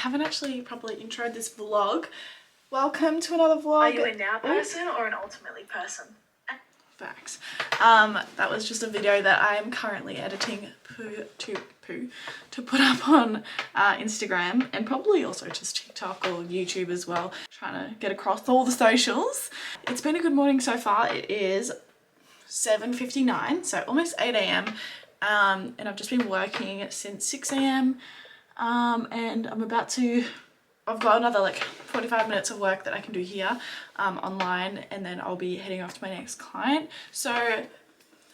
haven't actually properly introed this vlog. Welcome to another vlog. Are you a now person or an ultimately person? Facts. That was just a video that I am currently editing to put up on Instagram, and probably also just TikTok or YouTube as well. Trying to get across all the socials. It's been a good morning so far. It is 7:59, so almost 8 a.m. And I've just been working since 6 a.m. And I've got another like 45 minutes of work that I can do here online, and then I'll be heading off to my next client. So a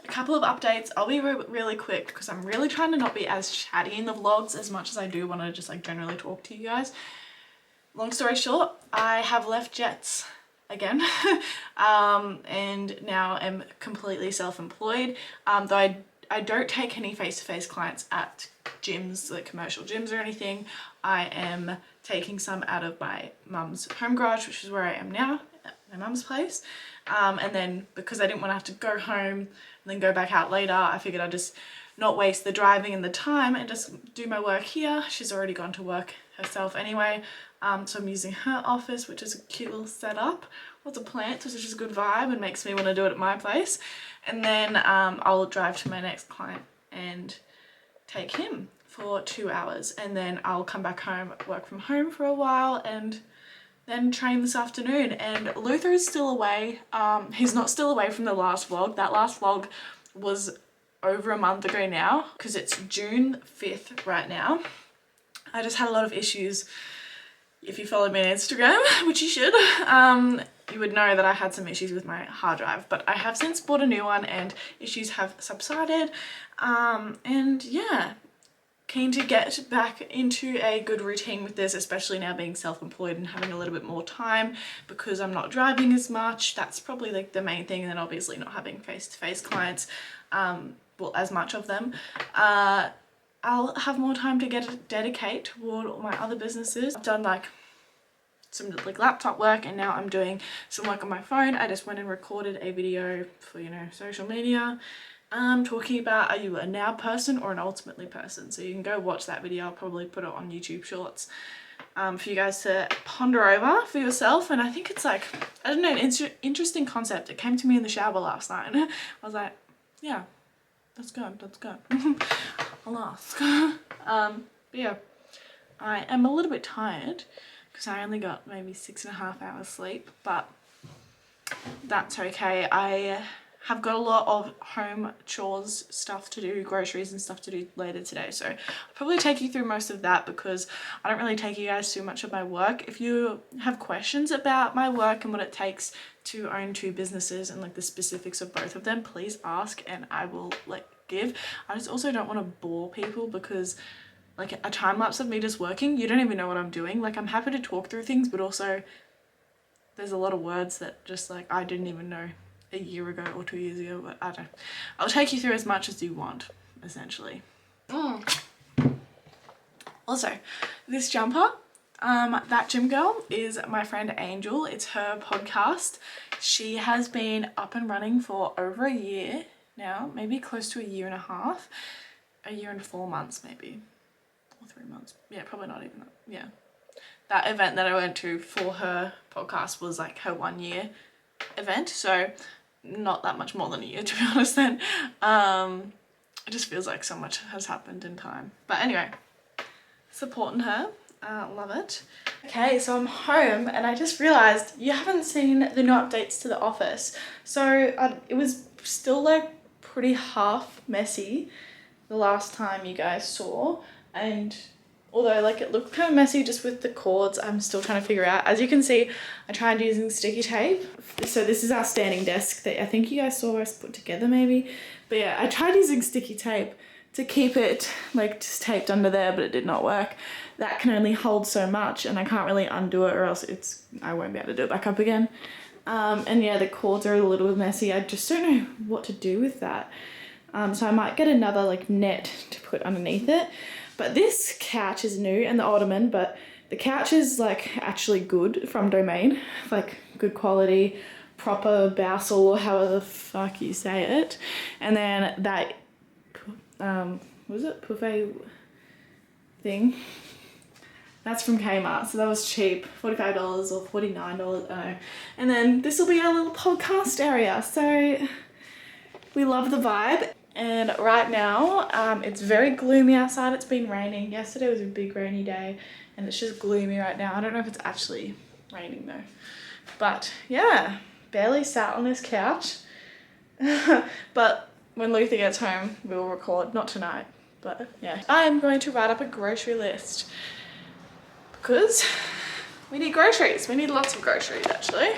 couple of updates. I'll be really quick because I'm really trying to not be as chatty in the vlogs as much as I do want to just like generally talk to you guys. Long story short, I have left Jets again and now am completely self-employed, though I don't take any face-to-face clients at gyms, like commercial gyms or anything. I am taking some out of my mum's home garage, which is where I am now, at my mum's place. And then because I didn't want to have to go home and then go back out later, I figured I'd just not waste the driving and the time and just do my work here. She's already gone to work herself anyway. So I'm using her office, which is a cute little setup. Lots of plants, which is just a good vibe and makes me want to do it at my place. And then I'll drive to my next client and take him for 2 hours, and then I'll come back home, work from home for a while, and then train this afternoon. And Luther is still away. He's not still away from the last vlog. That last vlog was over a month ago now, because it's June 5th right now. I just had a lot of issues. If you follow me on Instagram, which you should, you would know that I had some issues with my hard drive, but I have since bought a new one and issues have subsided. And yeah, keen to get back into a good routine with this, especially now being self-employed and having a little bit more time because I'm not driving as much. That's probably like the main thing. And then obviously not having face-to-face clients, well, as much of them. I'll have more time to dedicate toward all my other businesses. I've done like some like laptop work, and now I'm doing some work on my phone. I just went and recorded a video for, you know, social media, talking about, are you a now person or an ultimately person? So you can go watch that video. I'll probably put it on YouTube Shorts for you guys to ponder over for yourself. And I think it's like, I don't know, an interesting concept. It came to me in the shower last night. I was like, yeah, that's good. I'll ask. But yeah, I am a little bit tired because I only got maybe 6.5 hours sleep, but that's okay. I have got a lot of home chores stuff to do, groceries and stuff to do later today, so I'll probably take you through most of that because I don't really take you guys too much of my work. If you have questions about my work and what it takes to own 2 businesses and like the specifics of both of them, please ask and I will like give. I just also don't want to bore people because like a time lapse of me just working, you don't even know what I'm doing. Like, I'm happy to talk through things, but also there's a lot of words that just like I didn't even know a year ago or 2 years ago, but I don't know. I'll take you through as much as you want, essentially. Also, this jumper, that gym girl is my friend Angel. It's her podcast. She has been up and running for over a year now, maybe close to a year and a half, a year and 4 months maybe, or 3 months. Yeah, probably not even that. Yeah. That event that I went to for her podcast was like her 1 year event, so not that much more than a year, to be honest then. It just feels like so much has happened in time. But anyway, supporting her, love it. Okay, so I'm home and I just realized you haven't seen the new updates to the office. So it was still like pretty half messy the last time you guys saw, and although like it looked kind of messy just with the cords, I'm still trying to figure out. As you can see, I tried using sticky tape. So this is our standing desk that I think you guys saw us put together maybe. But yeah, I tried using sticky tape to keep it like just taped under there, but it did not work. That can only hold so much and I can't really undo it or else I won't be able to do it back up again. And yeah, the cords are a little bit messy. I just don't know what to do with that. So I might get another like net to put underneath it. But this couch is new, and the ottoman, but the couch is like actually good from Domain, like good quality, proper Bousel or however the fuck you say it. And then that, what was it, buffet thing? That's from Kmart, so that was cheap, $45 or $49, I don't know. And then this will be our little podcast area. So we love the vibe. And right now, it's very gloomy outside. It's been raining. Yesterday was a big rainy day and it's just gloomy right now. I don't know if it's actually raining though. But yeah, barely sat on this couch. But when Luther gets home, we'll record. Not tonight, but yeah. I'm going to write up a grocery list because we need groceries. We need lots of groceries actually.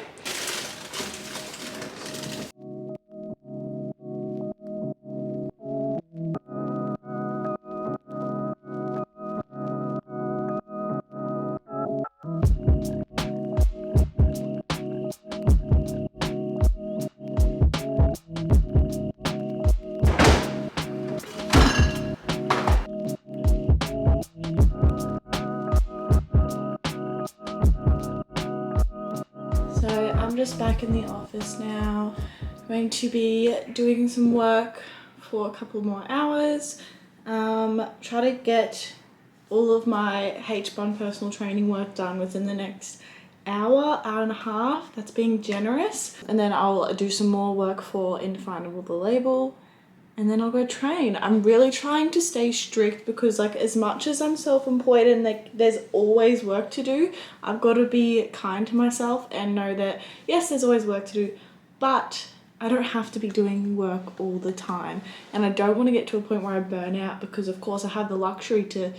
So I'm just back in the office now. Going to be doing some work for a couple more hours. Try to get all of my HBond Personal Training work done within the next hour and a half. That's being generous. And then I'll do some more work for Indefinable the Label. And then I'll go train. I'm really trying to stay strict because like as much as I'm self-employed and like there's always work to do, I've got to be kind to myself and know that yes, there's always work to do, but I don't have to be doing work all the time. And I don't want to get to a point where I burn out because of course I have the luxury to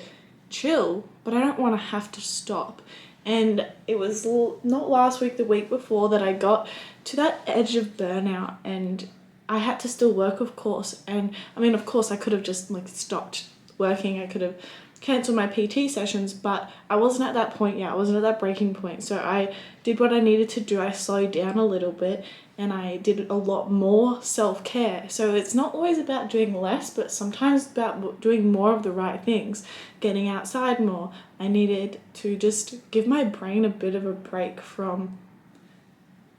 chill, but I don't want to have to stop. And it was not last week, the week before that I got to that edge of burnout and I had to still work, of course. And I mean, of course, I could have just like stopped working. I could have cancelled my PT sessions, but I wasn't at that point yet. I wasn't at that breaking point. So I did what I needed to do. I slowed down a little bit and I did a lot more self-care. So it's not always about doing less, but sometimes about doing more of the right things, getting outside more. I needed to just give my brain a bit of a break from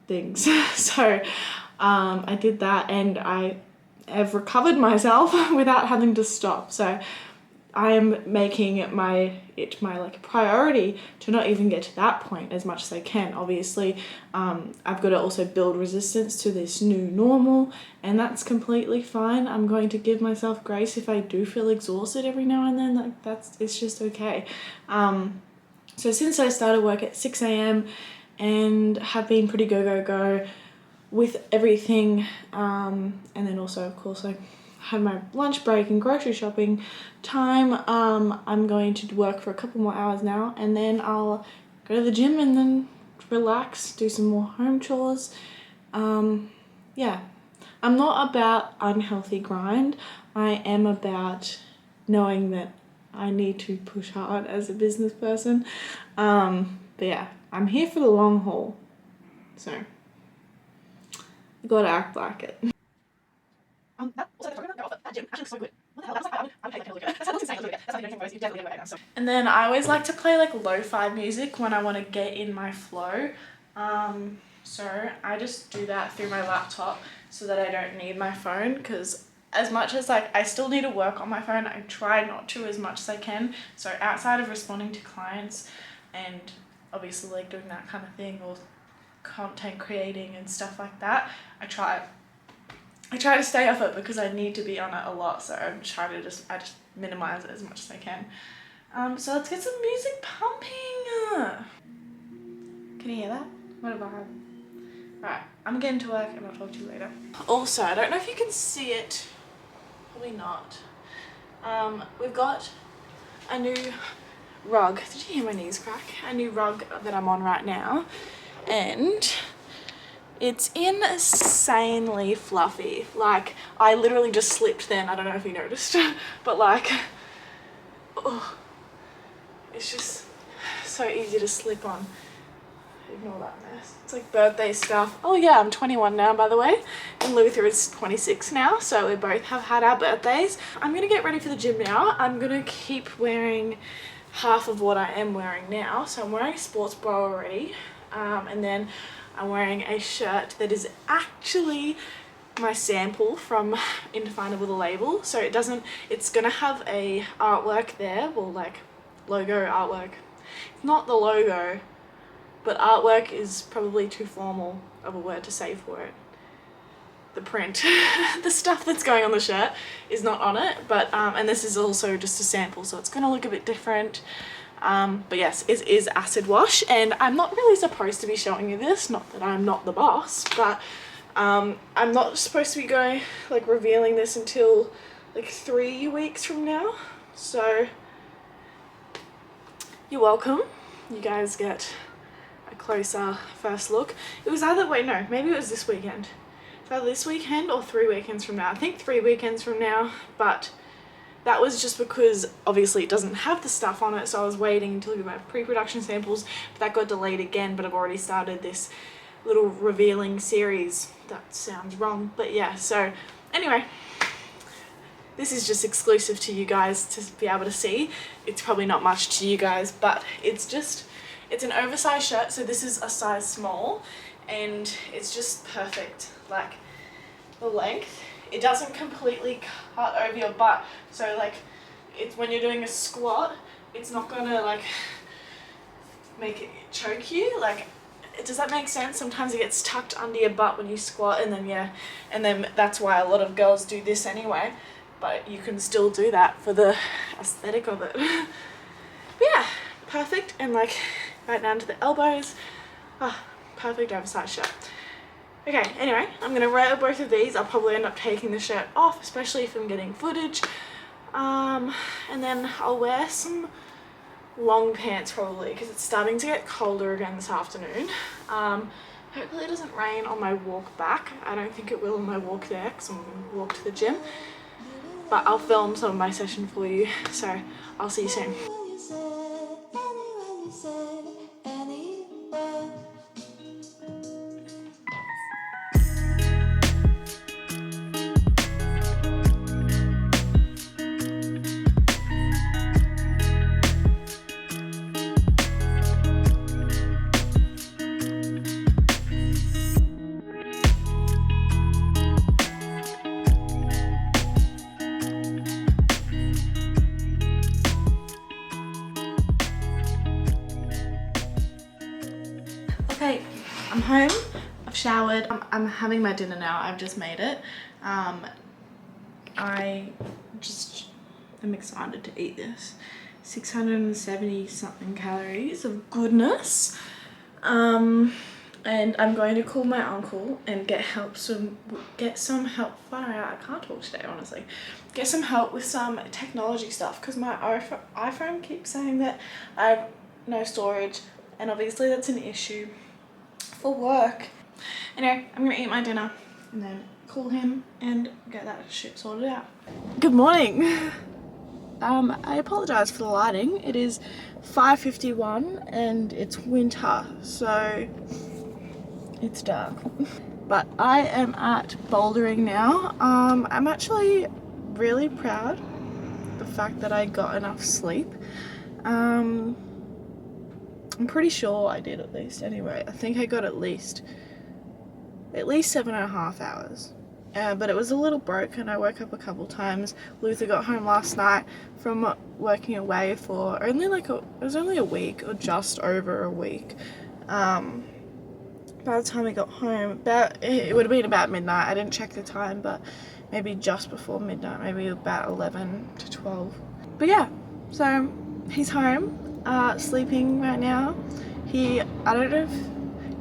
things. So I did that and I have recovered myself without having to stop. So I am making it my like priority to not even get to that point as much as I can. Obviously, I've got to also build resistance to this new normal, and that's completely fine. I'm going to give myself grace if I do feel exhausted every now and then. Like it's just okay. So since I started work at 6 a.m. and have been pretty go with everything, and then also of course I had my lunch break and grocery shopping time, I'm going to work for a couple more hours now and then I'll go to the gym and then relax, do some more home chores. Yeah, I'm not about unhealthy grind. I am about knowing that I need to push hard as a business person. But yeah, I'm here for the long haul, so I gotta act like it. And then I always like to play like lo-fi music when I want to get in my flow. So I just do that through my laptop so that I don't need my phone, because as much as like I still need to work on my phone, I try not to as much as I can. So outside of responding to clients and obviously like doing that kind of thing or content creating and stuff like that, I try to stay off it because I need to be on it a lot. So I'm trying to just minimize it as much as I can. So let's get some music pumping. Can you hear that? What a vibe. Right, I'm getting to work and I'll talk to you later. Also, I don't know if you can see it. Probably not. We've got a new rug. Did you hear my knees crack? A new rug that I'm on right now. And it's insanely fluffy. Like, I literally just slipped then. I don't know if you noticed. But like, oh, it's just so easy to slip on. Ignore that mess. It's like birthday stuff. Oh yeah, I'm 21 now, by the way. And Luther is 26 now. So we both have had our birthdays. I'm going to get ready for the gym now. I'm going to keep wearing half of what I am wearing now. So I'm wearing a sports bra already. And then I'm wearing a shirt that is actually my sample from Indefinable the Label. So it's gonna have a artwork there, well, like logo artwork It's not the logo, but artwork is probably too formal of a word to say for it. The print, the stuff that's going on the shirt is not on it, but and this is also just a sample, so it's going to look a bit different. But yes, it is acid wash, and I'm not really supposed to be showing you this, not that I'm not the boss, but I'm not supposed to be going, like, revealing this until like 3 weeks from now, so you're welcome. You guys get a closer first look. It was either, wait, no, maybe it was this weekend. It's either this weekend or 3 weekends from now. I think 3 weekends from now, but that was just because obviously it doesn't have the stuff on it, so I was waiting until we have pre-production samples, but that got delayed again. But I've already started this little revealing series. That sounds wrong, but yeah, so anyway, this is just exclusive to you guys to be able to see. It's probably not much to you guys, but it's an oversized shirt, so this is a size small, and it's just perfect. Like, the length, it doesn't completely cut over your butt, so like, it's when you're doing a squat, it's not gonna like make it choke you. Like, does that make sense? Sometimes it gets tucked under your butt when you squat, and then yeah, and then that's why a lot of girls do this anyway, but you can still do that for the aesthetic of it. But yeah, perfect, and like right down to the elbows. Perfect oversized shirt. Okay, anyway, I'm gonna wear both of these. I'll probably end up taking the shirt off, especially if I'm getting footage. And then I'll wear some long pants probably, because it's starting to get colder again this afternoon. Hopefully it doesn't rain on my walk back. I don't think it will on my walk there, because I'm gonna walk to the gym. But I'll film some of my session for you, so I'll see you soon. Okay, I'm home, I've showered, I'm having my dinner now. I've just made it. I just am excited to eat this. 670 something calories of goodness. And I'm going to call my uncle and get some help. Far out, I can't talk today, honestly. Get some help with some technology stuff, because my iPhone keeps saying that I have no storage, and obviously that's an issue for work. Anyway, I'm gonna eat my dinner and then call him and get that shit sorted out. Good morning. I apologize for the lighting. It is 5:51 and it's winter, so it's dark. But I am at bouldering now. I'm actually really proud of the fact that I got enough sleep. I'm pretty sure I did, at least. Anyway, I think I got at least 7.5 hours. But it was a little broken. I woke up a couple times. Luther got home last night from working away for it was only a week, or just over a week. By the time he got home, it would have been about midnight. I didn't check the time, but maybe just before midnight, maybe about 11 to 12. But yeah, so he's home. Sleeping right now. I don't know if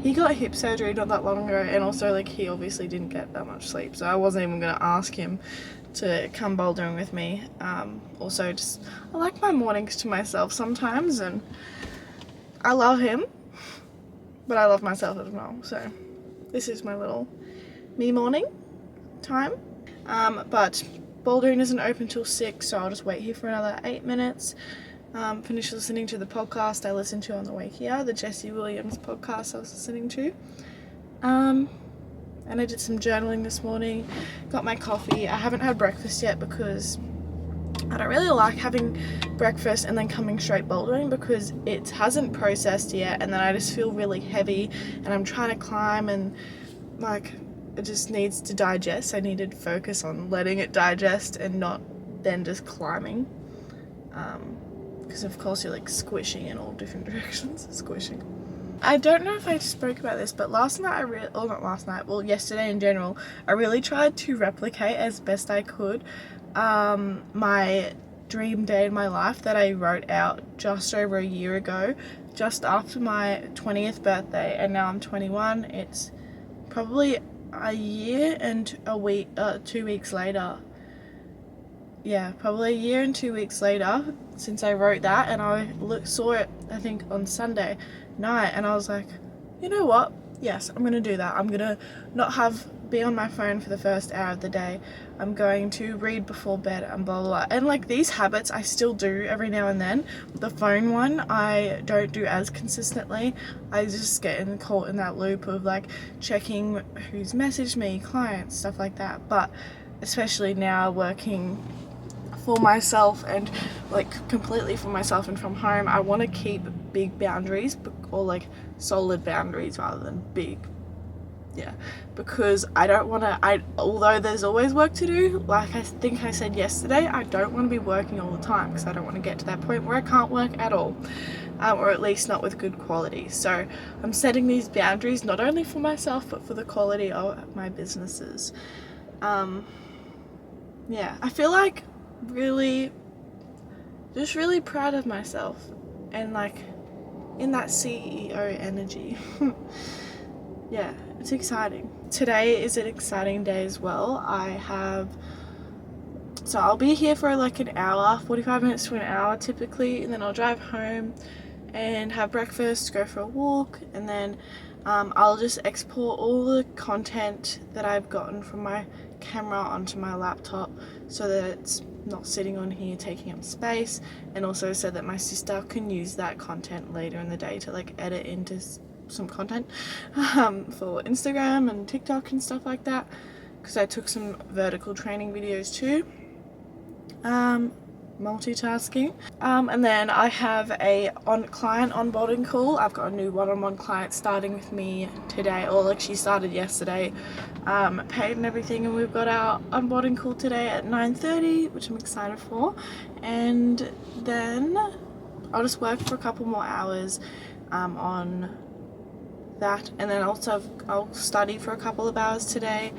he got hip surgery not that long ago, and also like he obviously didn't get that much sleep, so I wasn't even gonna ask him to come bouldering with me. Also, just I like my mornings to myself sometimes, and I love him, but I love myself as well. So this is my little me morning time. But bouldering isn't open till 6, so I'll just wait here for another 8 minutes. Finish listening to the podcast I listened to on the way here, the Jesse Williams podcast I was listening to. And I did some journaling this morning, got my coffee. I haven't had breakfast yet because I don't really like having breakfast and then coming straight bouldering, because it hasn't processed yet, and then I just feel really heavy and I'm trying to climb, and like it just needs to digest. I needed to focus on letting it digest and not then just climbing. because of course you're like squishing in all different directions. Squishing. I don't know if I spoke about this, but yesterday in general, I really tried to replicate as best I could my dream day in my life that I wrote out just over a year ago, just after my 20th birthday, and now I'm 21. It's probably a year and 2 weeks later. Yeah, probably a year and 2 weeks later since I wrote that, and I saw it, I think, on Sunday night, and I was like, you know what? Yes, I'm gonna do that. I'm gonna not be on my phone for the first hour of the day. I'm going to read before bed and blah blah blah. And like these habits I still do every now and then. The phone one I don't do as consistently. I just get caught in that loop of like checking who's messaged me, clients, stuff like that. But especially now working for myself and like completely for myself and from home, I want to keep big boundaries, or like solid boundaries rather than big. Yeah, because I don't want to, although there's always work to do, like I think I said yesterday, I don't want to be working all the time, because I don't want to get to that point where I can't work at all, or at least not with good quality. So I'm setting these boundaries not only for myself but for the quality of my businesses. Yeah, I feel like really proud of myself and like in that CEO energy. Yeah, it's exciting. Today is an exciting day as well. I'll be here for like an hour, 45 minutes to an hour typically, and then I'll drive home and have breakfast, go for a walk, and then I'll just export all the content that I've gotten from my camera onto my laptop so that it's not sitting on here taking up space, and also so that my sister can use that content later in the day to like edit into some content for Instagram and TikTok and stuff like that, because I took some vertical training videos too. Multitasking. And then I have a client onboarding call. I've got a new one-on-one client starting with me today, or like she started yesterday, paid and everything, and we've got our onboarding call today at 9:30, which I'm excited for. And then I'll just work for a couple more hours on that, and then also I'll study for a couple of hours today.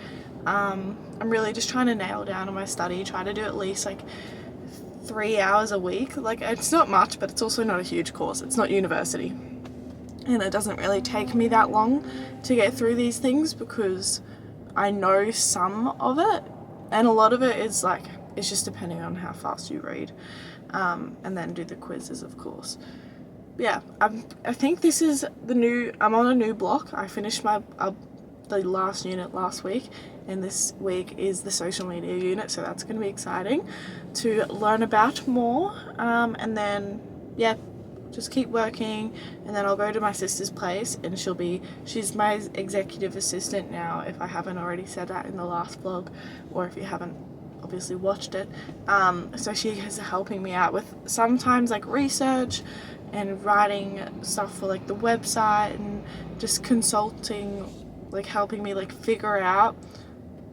I'm really just trying to nail down on my study, try to do at least like 3 hours a week. Like, it's not much, but it's also not a huge course. It's not university, and it doesn't really take me that long to get through these things because I know some of it, and a lot of it is like, it's just depending on how fast you read, and then do the quizzes, of course. Yeah, I think this is I'm on a new block. I finished the last unit last week, and this week is the social media unit, so that's going to be exciting to learn about more. And then yeah, just keep working, and then I'll go to my sister's place, and she's my executive assistant now, if I haven't already said that in the last vlog, or if you haven't obviously watched it. So she is helping me out with sometimes like research and writing stuff for like the website, and just consulting, like helping me like figure out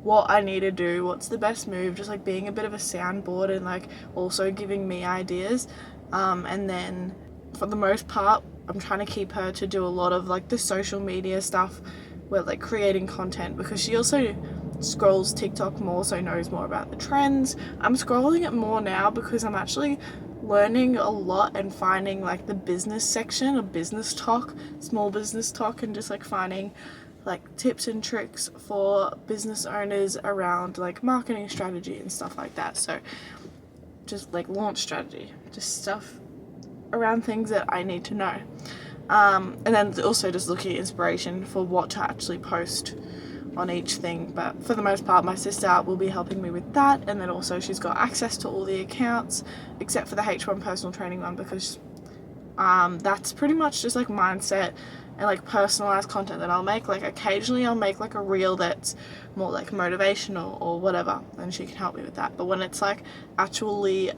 what I need to do, what's the best move, just like being a bit of a soundboard, and like also giving me ideas. And then for the most part, I'm trying to keep her to do a lot of like the social media stuff, where like creating content, because she also scrolls TikTok more, so knows more about the trends. I'm scrolling it more now because I'm actually learning a lot and finding like the business section of business talk, small business talk, and just like finding like tips and tricks for business owners around like marketing strategy and stuff like that. So just like launch strategy, just stuff around things that I need to know. And then also just looking at inspiration for what to actually post on each thing. But for the most part, my sister will be helping me with that, and then also she's got access to all the accounts except for the HBond Personal Training one, because that's pretty much just like mindset and like personalized content that I'll make. Like occasionally I'll make like a reel that's more like motivational or whatever, and she can help me with that. But when it's like actually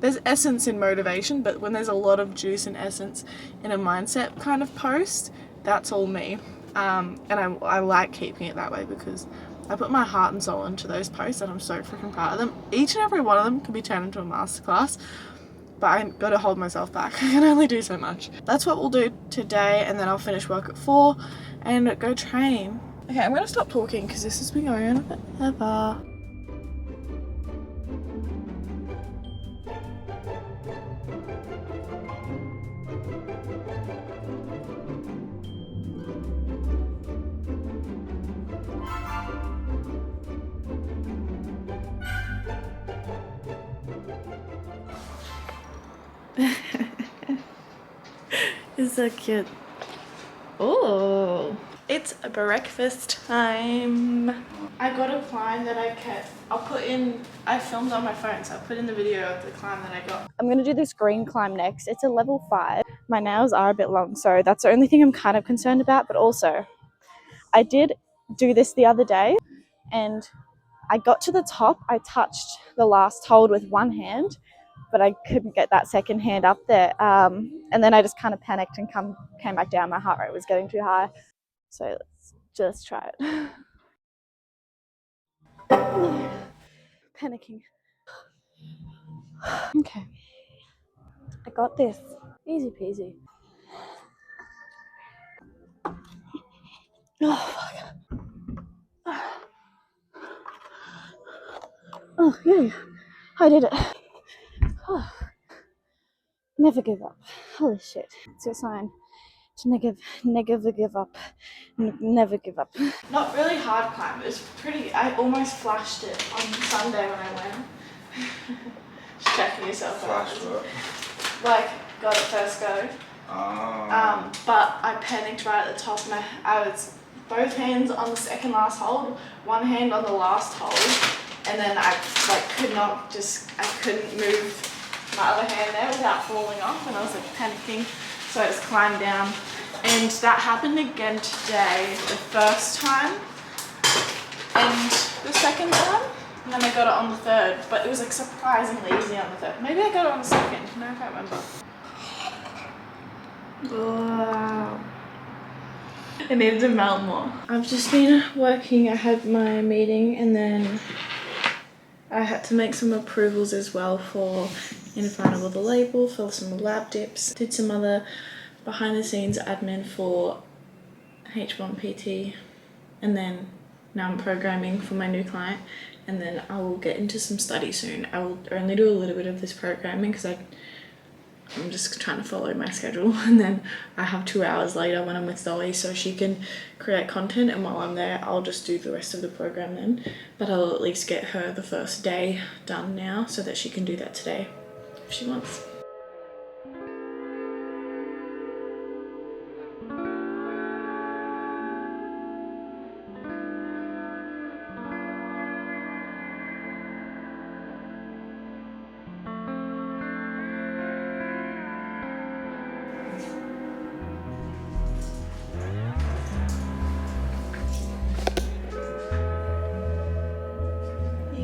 there's essence in motivation, but when there's a lot of juice and essence in a mindset kind of post, that's all me. And I like keeping it that way, because I put my heart and soul into those posts, and I'm so freaking proud of them. Each and every one of them can be turned into a masterclass. but I gotta hold myself back. I can only do so much. That's what we'll do today, and then I'll finish work at 4 and go train. Okay, I'm gonna stop talking because this has been going on forever. It's so cute. Oh, it's breakfast time. I got a climb that I filmed on my phone, so I'll put in the video of the climb that I got. I'm gonna do this green climb next. It's a level 5. My nails are a bit long, so that's the only thing I'm kind of concerned about, but also I did do this the other day and I got to the top. I touched the last hold with one hand, but I couldn't get that second hand up there. And then I just kind of panicked and came back down. My heart rate was getting too high. So let's just try it. Panicking. Okay. I got this. Easy peasy. Oh, oh yeah. I did it. Oh. Never give up. Holy shit. It's your sign to never give up. Never give up. Not really hard climb. It was pretty. I almost flashed it on Sunday when I went. Just checking yourself out. Flash what? Like, got it first go. Oh. But I panicked right at the top, and I was both hands on the second last hold, one hand on the last hold, and then I couldn't move my other hand there without falling off, and I was like panicking, so I just climbed down. And that happened again today, the first time and the second time, and then I got it on the third, but it was like surprisingly easy on the third. Maybe I got it on the second, no, I can't remember. Wow. It needs to melt more. I've just been working. I had my meeting, and then I had to make some approvals as well for in front of the label, for some lab dips. Did some other behind the scenes admin for HBond PT, and then now I'm programming for my new client, and then I will get into some study soon. I will only do a little bit of this programming because I'm just trying to follow my schedule, and then I have 2 hours later when I'm with Zoe so she can create content, and while I'm there I'll just do the rest of the program then. But I'll at least get her the first day done now so that she can do that today if she wants.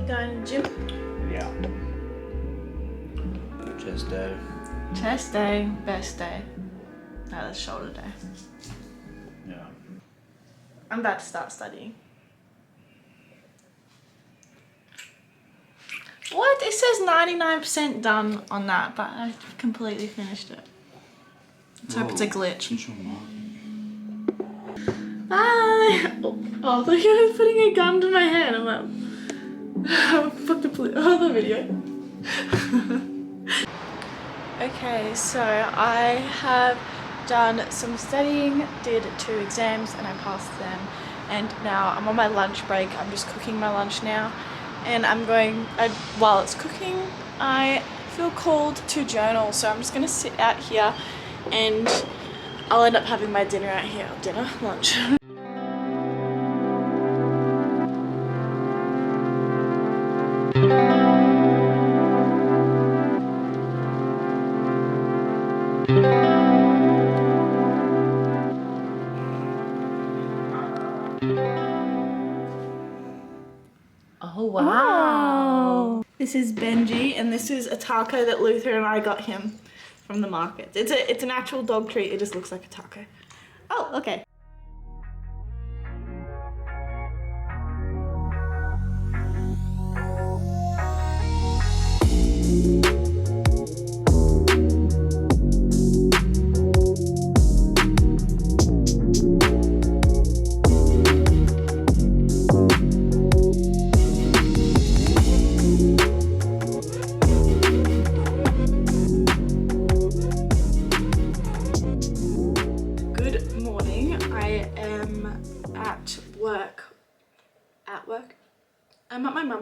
Going to the gym? Yeah. Chest day. Chest day, best day. No, that's shoulder day. Yeah. I'm about to start studying. What? It says 99% done on that, but I've completely finished it. Let's hope it's a glitch. Bye! Oh, look at her putting a gun to my head. I'm like, fuck the video. Okay, so I have done some studying, did 2 exams, and I passed them. And now I'm on my lunch break. I'm just cooking my lunch now. And while it's cooking, I feel called to journal. So I'm just gonna sit out here and I'll end up having my dinner out here. Lunch. Oh wow. This is Benji, and this is a taco that Luther and I got him from the market. It's an actual dog treat, it just looks like a taco. Oh, okay.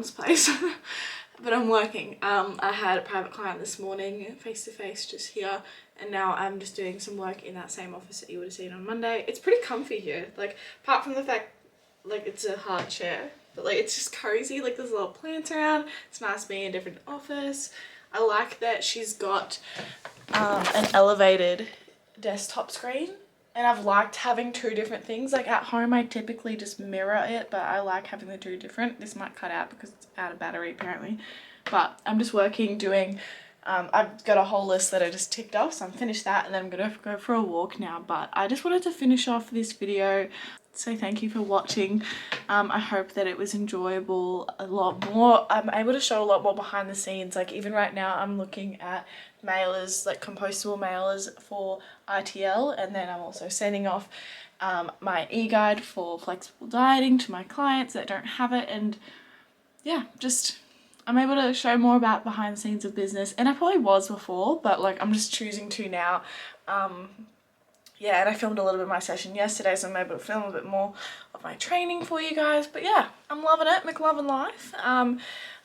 this place. But I'm working. I had a private client this morning, face to face, just here, and now I'm just doing some work in that same office that you would have seen on Monday. It's pretty comfy here, like apart from the fact like it's a hard chair, but like it's just cozy. Like there's a lot of plants around. It's nice being in a different office. I like that she's got an elevated desktop screen, and I've liked having two different things. Like at home I typically just mirror it, but I like having the two different. This might cut out because it's out of battery apparently, but I'm just working doing I've got a whole list that I just ticked off, so I'm finished that, and then I'm gonna go for a walk now. But I just wanted to finish off this video, so thank you for watching. I hope that it was enjoyable. A lot more, I'm able to show a lot more behind the scenes. Like even right now I'm looking at mailers, like compostable mailers for ITL, and then I'm also sending off my e-guide for flexible dieting to my clients that don't have it. And yeah, just I'm able to show more about behind the scenes of business, and I probably was before, but like I'm just choosing to now. Yeah, and I filmed a little bit of my session yesterday, so I'm able to film a bit more of my training for you guys. But yeah, I'm loving it, McLovin life. I'm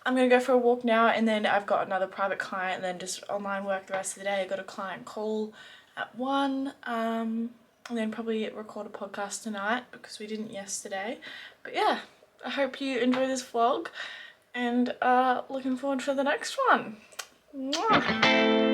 gonna go for a walk now, and then I've got another private client, and then just online work the rest of the day. I got a client call at 1, and then probably record a podcast tonight because we didn't yesterday. But yeah, I hope you enjoy this vlog, and looking forward for the next one. Mwah.